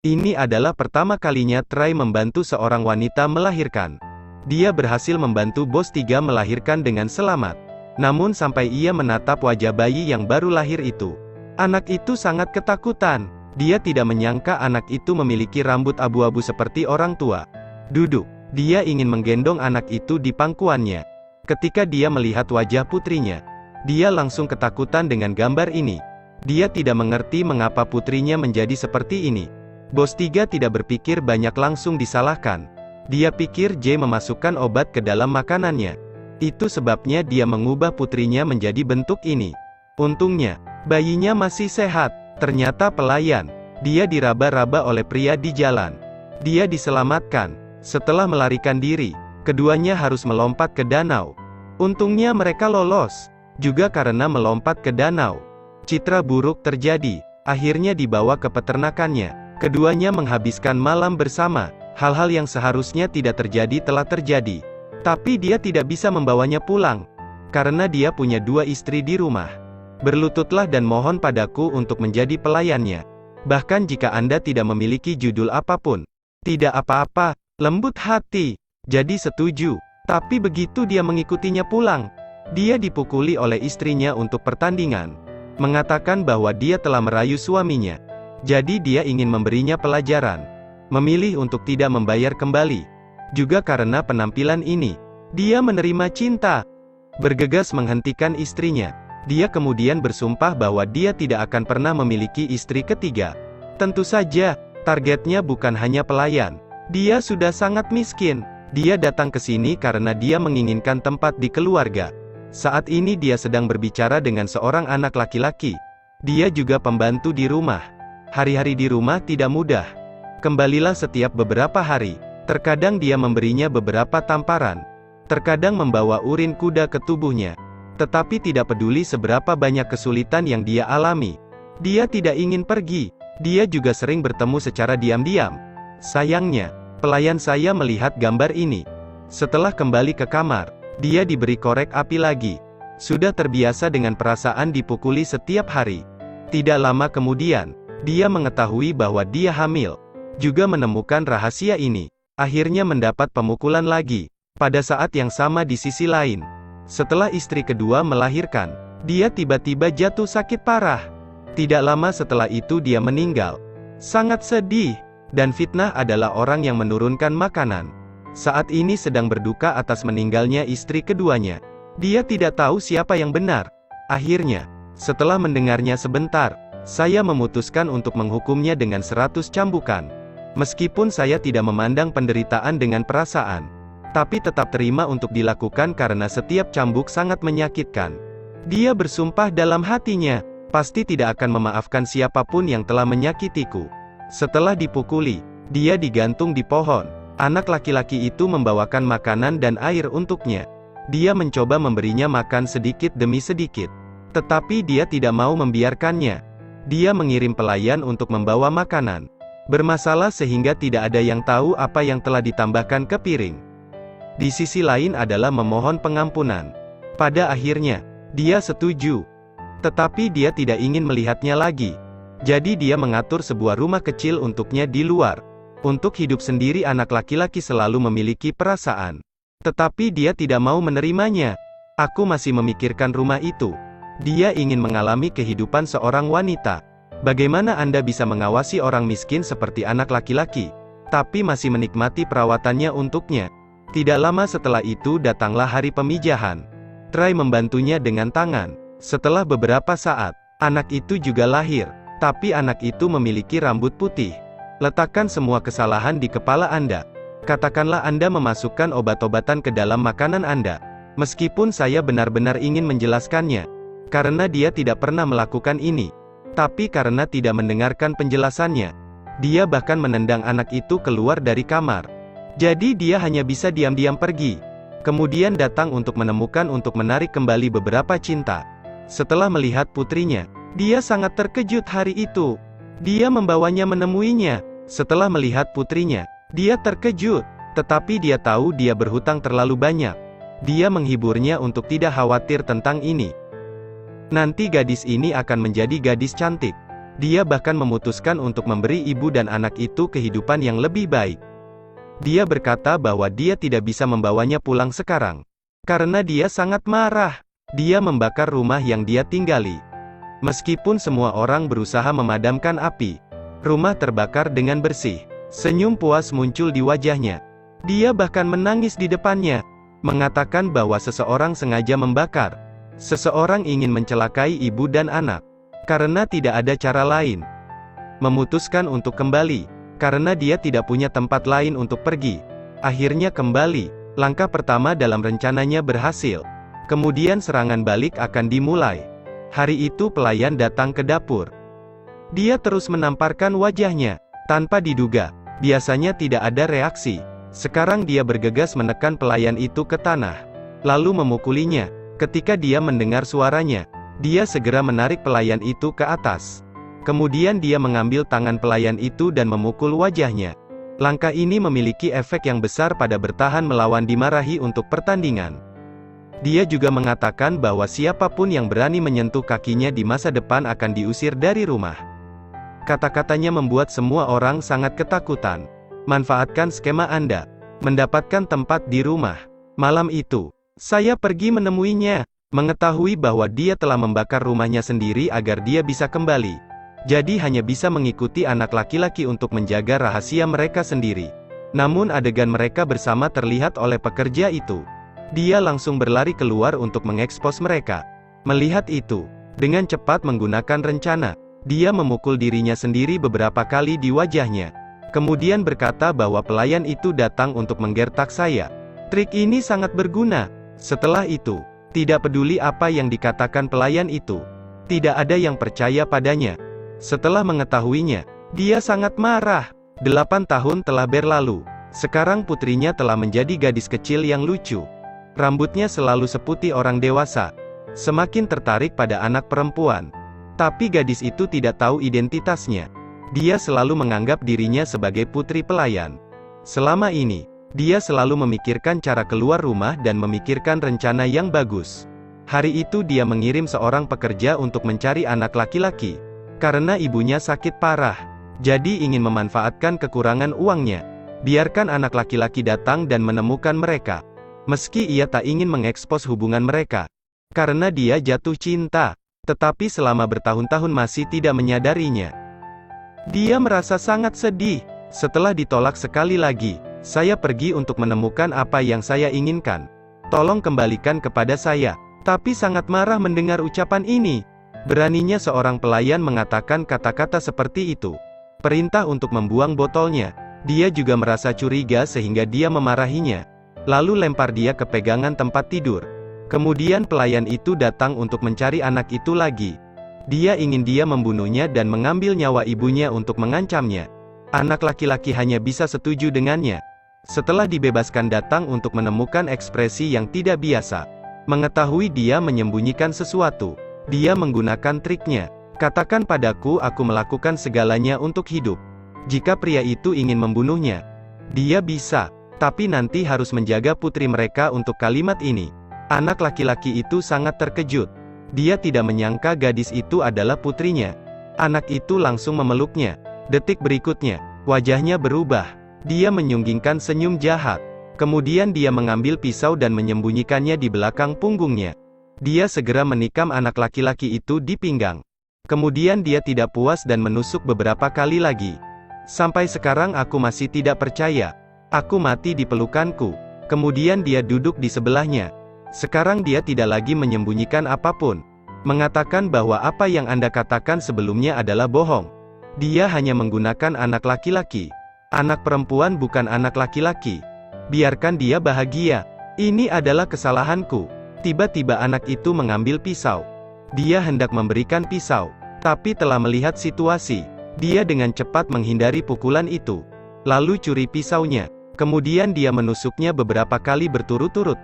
Ini adalah pertama kalinya Trai membantu seorang wanita melahirkan. Dia berhasil membantu Bos 3 melahirkan dengan selamat. Namun sampai ia menatap wajah bayi yang baru lahir itu, anak itu sangat ketakutan. Dia tidak menyangka anak itu memiliki rambut abu-abu seperti orang tua. Duduk. Dia ingin menggendong anak itu di pangkuannya. Ketika dia melihat wajah putrinya, dia langsung ketakutan dengan gambar ini. Dia tidak mengerti mengapa putrinya menjadi seperti ini. Bos 3 tidak berpikir banyak, langsung disalahkan. Dia pikir J memasukkan obat ke dalam makanannya. Itu sebabnya dia mengubah putrinya menjadi bentuk ini. Untungnya, bayinya masih sehat. Ternyata pelayan. Dia diraba-raba oleh pria di jalan. Dia diselamatkan. Setelah melarikan diri, keduanya harus melompat ke danau. Untungnya mereka lolos. Juga karena melompat ke danau, citra buruk terjadi. Akhirnya dibawa ke peternakannya. Keduanya menghabiskan malam bersama. Hal-hal yang seharusnya tidak terjadi telah terjadi. Tapi dia tidak bisa membawanya pulang. Karena dia punya 2 istri di rumah. Berlututlah dan mohon padaku untuk menjadi pelayannya. Bahkan jika Anda tidak memiliki judul apapun. Tidak apa-apa, lembut hati. Jadi setuju. Tapi begitu dia mengikutinya pulang, dia dipukuli oleh istrinya untuk pertandingan. Mengatakan bahwa dia telah merayu suaminya. Jadi dia ingin memberinya pelajaran. Memilih untuk tidak membayar kembali. Juga karena penampilan ini, dia menerima cinta. Bergegas menghentikan istrinya. Dia kemudian bersumpah bahwa dia tidak akan pernah memiliki istri ketiga. Tentu saja, targetnya bukan hanya pelayan. Dia sudah sangat miskin. Dia datang ke sini karena dia menginginkan tempat di keluarga. Saat ini dia sedang berbicara dengan seorang anak laki-laki. Dia juga pembantu di rumah. Hari-hari di rumah tidak mudah. Kembalilah setiap beberapa hari. Terkadang dia memberinya beberapa tamparan. Terkadang membawa urin kuda ke tubuhnya. Tetapi tidak peduli seberapa banyak kesulitan yang dia alami. Dia tidak ingin pergi. Dia juga sering bertemu secara diam-diam. Sayangnya, pelayan saya melihat gambar ini. Setelah kembali ke kamar, dia diberi korek api lagi. Sudah terbiasa dengan perasaan dipukuli setiap hari. Tidak lama kemudian, dia mengetahui bahwa dia hamil. Juga menemukan rahasia ini. Akhirnya mendapat pemukulan lagi. Pada saat yang sama di sisi lain, setelah istri kedua melahirkan, dia tiba-tiba jatuh sakit parah. Tidak lama setelah itu dia meninggal. Sangat sedih. Dan Fitnah adalah orang yang menurunkan makanan. Saat ini sedang berduka atas meninggalnya istri keduanya. Dia tidak tahu siapa yang benar. Akhirnya, setelah mendengarnya sebentar, saya memutuskan untuk menghukumnya dengan 100 cambukan. Meskipun saya tidak memandang penderitaan dengan perasaan, tapi tetap terima untuk dilakukan karena setiap cambuk sangat menyakitkan. Dia bersumpah dalam hatinya, pasti tidak akan memaafkan siapapun yang telah menyakitiku. Setelah dipukuli, dia digantung di pohon. Anak laki-laki itu membawakan makanan dan air untuknya. Dia mencoba memberinya makan sedikit demi sedikit. Tetapi dia tidak mau membiarkannya. Dia mengirim pelayan untuk membawa makanan. Bermasalah sehingga tidak ada yang tahu apa yang telah ditambahkan ke piring. Di sisi lain adalah memohon pengampunan. Pada akhirnya, dia setuju. Tetapi dia tidak ingin melihatnya lagi. Jadi dia mengatur sebuah rumah kecil untuknya di luar. Untuk hidup sendiri anak laki-laki selalu memiliki perasaan. Tetapi dia tidak mau menerimanya. Aku masih memikirkan rumah itu. Dia ingin mengalami kehidupan seorang wanita. Bagaimana Anda bisa mengawasi orang miskin seperti anak laki-laki, tapi masih menikmati perawatannya untuknya? Tidak lama setelah itu datanglah hari pemijahan. Trai membantunya dengan tangan. Setelah beberapa saat, anak itu juga lahir. Tapi anak itu memiliki rambut putih. Letakkan semua kesalahan di kepala Anda. Katakanlah Anda memasukkan obat-obatan ke dalam makanan Anda. Meskipun saya benar-benar ingin menjelaskannya. Karena dia tidak pernah melakukan ini. Tapi karena tidak mendengarkan penjelasannya, dia bahkan menendang anak itu keluar dari kamar. Jadi dia hanya bisa diam-diam pergi. Kemudian datang untuk menemukan untuk menarik kembali beberapa cinta. Setelah melihat putrinya, dia sangat terkejut hari itu. Dia membawanya menemuinya. Setelah melihat putrinya, dia terkejut. Tetapi dia tahu dia berhutang terlalu banyak. Dia menghiburnya untuk tidak khawatir tentang ini. Nanti gadis ini akan menjadi gadis cantik. Dia bahkan memutuskan untuk memberi ibu dan anak itu kehidupan yang lebih baik. Dia berkata bahwa dia tidak bisa membawanya pulang sekarang. Karena dia sangat marah. Dia membakar rumah yang dia tinggali. Meskipun semua orang berusaha memadamkan api, rumah terbakar dengan bersih. Senyum puas muncul di wajahnya. Dia bahkan menangis di depannya, mengatakan bahwa seseorang sengaja membakar. Seseorang ingin mencelakai ibu dan anak. Karena tidak ada cara lain. Memutuskan untuk kembali. Karena dia tidak punya tempat lain untuk pergi. Akhirnya kembali. Langkah pertama dalam rencananya berhasil. Kemudian serangan balik akan dimulai. Hari itu pelayan datang ke dapur. Dia terus menamparkan wajahnya. Tanpa diduga. Biasanya tidak ada reaksi. Sekarang dia bergegas menekan pelayan itu ke tanah. Lalu memukulinya. Ketika dia mendengar suaranya, dia segera menarik pelayan itu ke atas. Kemudian dia mengambil tangan pelayan itu dan memukul wajahnya. Langkah ini memiliki efek yang besar pada bertahan melawan dimarahi untuk pertandingan. Dia juga mengatakan bahwa siapapun yang berani menyentuh kakinya di masa depan akan diusir dari rumah. Kata-katanya membuat semua orang sangat ketakutan. Manfaatkan skema Anda. Mendapatkan tempat di rumah. Malam itu, saya pergi menemuinya. Mengetahui bahwa dia telah membakar rumahnya sendiri agar dia bisa kembali. Jadi hanya bisa mengikuti anak laki-laki untuk menjaga rahasia mereka sendiri. Namun adegan mereka bersama terlihat oleh pekerja itu. Dia langsung berlari keluar untuk mengekspos mereka. Melihat itu, dengan cepat menggunakan rencana, dia memukul dirinya sendiri beberapa kali di wajahnya. Kemudian berkata bahwa pelayan itu datang untuk menggertak saya. Trik ini sangat berguna. Setelah itu, tidak peduli apa yang dikatakan pelayan itu, tidak ada yang percaya padanya. Setelah mengetahuinya, dia sangat marah. 8 tahun telah berlalu. Sekarang putrinya telah menjadi gadis kecil yang lucu. Rambutnya selalu seputih orang dewasa. Semakin tertarik pada anak perempuan. Tapi gadis itu tidak tahu identitasnya. Dia selalu menganggap dirinya sebagai putri pelayan. Selama ini, dia selalu memikirkan cara keluar rumah dan memikirkan rencana yang bagus. Hari itu dia mengirim seorang pekerja untuk mencari anak laki-laki. Karena ibunya sakit parah. Jadi ingin memanfaatkan kekurangan uangnya. Biarkan anak laki-laki datang dan menemukan mereka. Meski ia tak ingin mengekspos hubungan mereka. Karena dia jatuh cinta. Tetapi selama bertahun-tahun masih tidak menyadarinya. Dia merasa sangat sedih. Setelah ditolak sekali lagi, saya pergi untuk menemukan apa yang saya inginkan. Tolong kembalikan kepada saya. Tapi sangat marah mendengar ucapan ini. Beraninya seorang pelayan mengatakan kata-kata seperti itu. Perintah untuk membuang botolnya. Dia juga merasa curiga sehingga dia memarahinya. Lalu lempar dia ke pegangan tempat tidur. Kemudian pelayan itu datang untuk mencari anak itu lagi. Dia ingin dia membunuhnya dan mengambil nyawa ibunya untuk mengancamnya. Anak laki-laki hanya bisa setuju dengannya. Setelah dibebaskan datang untuk menemukan ekspresi yang tidak biasa. Mengetahui dia menyembunyikan sesuatu. Dia menggunakan triknya. Katakan padaku, aku melakukan segalanya untuk hidup. Jika pria itu ingin membunuhnya, dia bisa. Tapi nanti harus menjaga putri mereka untuk kalimat ini. Anak laki-laki itu sangat terkejut. Dia tidak menyangka gadis itu adalah putrinya. Anak itu langsung memeluknya. Detik berikutnya, wajahnya berubah. Dia menyunggingkan senyum jahat. Kemudian dia mengambil pisau dan menyembunyikannya di belakang punggungnya. Dia segera menikam anak laki-laki itu di pinggang. Kemudian dia tidak puas dan menusuk beberapa kali lagi. Sampai sekarang aku masih tidak percaya. Aku mati di pelukanku. Kemudian dia duduk di sebelahnya. Sekarang dia tidak lagi menyembunyikan apapun. Mengatakan bahwa apa yang Anda katakan sebelumnya adalah bohong. Dia hanya menggunakan anak laki-laki. Anak perempuan bukan anak laki-laki. Biarkan dia bahagia. Ini adalah kesalahanku. Tiba-tiba anak itu mengambil pisau. Dia hendak memberikan pisau. Tapi telah melihat situasi. Dia dengan cepat menghindari pukulan itu. Lalu curi pisaunya. Kemudian dia menusuknya beberapa kali berturut-turut.